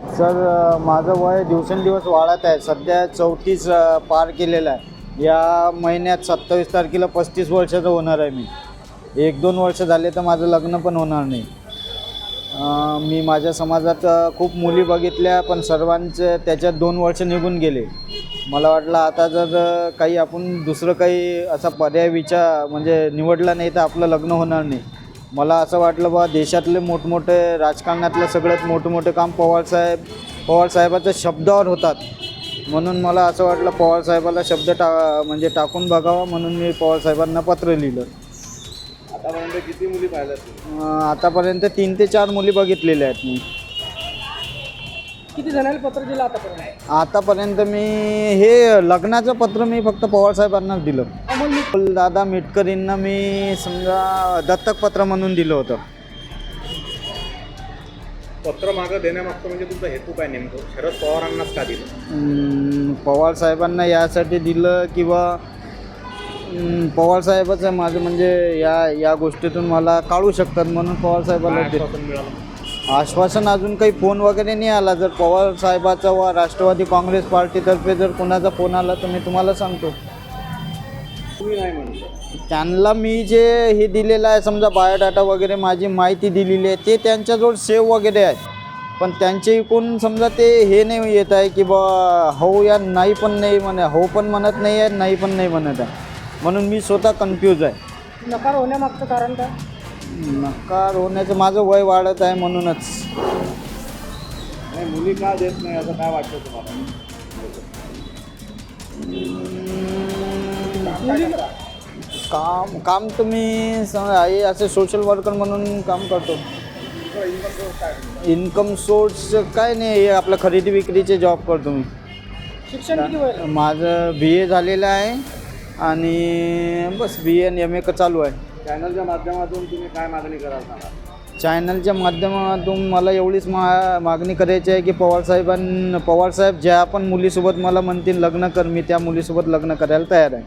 Sir माझं वय दिवसेंदिवस वाढत आहे. सध्या 34 पार केलेलं आहे. या महिन्यात 27 तारखेला 35 वर्षाचं होणार आहे मी. 1-2 वर्ष झाले तर माझं लग्न पण होणार नाही. मी माझ्या समाजात खूप मुली बघितल्या, पण सर्वांचे त्याच्यात 2 वर्ष निघून गेले. मला वाटलं आता जर काही आपण दुसरं काही असा पर्याय म्हणजे निवडला नाही तर आपलं लग्न होणार नाही. मला असं वाटलं बा देशातले मोठमोठे राजकारणातले सगळ्यात मोठे काम पवारसाहेबाच्या शब्दावर होतात. म्हणून मला असं वाटलं पवारसाहेबाला शब्द टाकून बघावं, म्हणून मी पवारसाहेबांना पत्र लिहिलं. आतापर्यंत किती मुली पाहिल्यात? आतापर्यंत 3 ते 4 मुली बघितलेल्या आहेत मी. किती जणांना पत्र दिलं आतापर्यंत? आतापर्यंत मी हे लग्नाचं पत्र मी फक्त पवारसाहेबांनाच दिलं. दादा मिटकरींना मी समजा दत्तक पत्र म्हणून दिलं होतं. पत्र मागं देण्यामागचं म्हणजे तुमचा हेतू काय नेमकं? शरद पवारांनाच का दिलं? पवारसाहेबांना यासाठी दिलं किंवा पवारसाहेबच आहे माझं, म्हणजे या गोष्टीतून मला काढू शकतात म्हणून पवारसाहेबाला दिलं. आश्वासन मिळालं? आश्वासन अजून काही फोन वगैरे नाही आला. जर पवारसाहेबाचा व राष्ट्रवादी काँग्रेस पार्टीतर्फे जर कोणाचा फोन आला तर मी तुम्हाला सांगतो. तुम्ही नाही म्हणतो. त्यांना मी जे हे दिलेलं आहे समजा बायोडाटा वगैरे माझी माहिती दिलेली आहे ते त्यांच्याजवळ सेव्ह वगैरे आहेत, पण त्यांचे इकडून समजा ते हे नाही येत आहे की बा हो या नाही पण नाही हो पण म्हणत नाही आहे, नाही पण नाही म्हणत आहे. म्हणून मी स्वतः कन्फ्यूज आहे. नकार होण्यामागचं कारण काय? नकार होण्याचं माझं वय वाढत आहे म्हणूनच. नाही, मुली का देत नाही असं काय वाटतं तुम्हाला? काम तुम्ही आहे असे सोशल वर्कर म्हणून काम करतो. इन्कम सोर्स काय नाही, हे आपलं खरेदी विक्रीचे जॉब करतो मी. शिक्षण किती वय? माझं BA झालेलं आहे आणि बस BA आणि MA चालू आहे. चॅनलच्या माध्यमातून तुम्ही काय मागणी कराल सांगा? चॅनलच्या माध्यमातून मला एवढीच मागणी करायची आहे की पवारसाहेब ज्या पण मुलीसोबत मला म्हणतील लग्न कर, मी त्या मुलीसोबत लग्न करायला तयार आहे.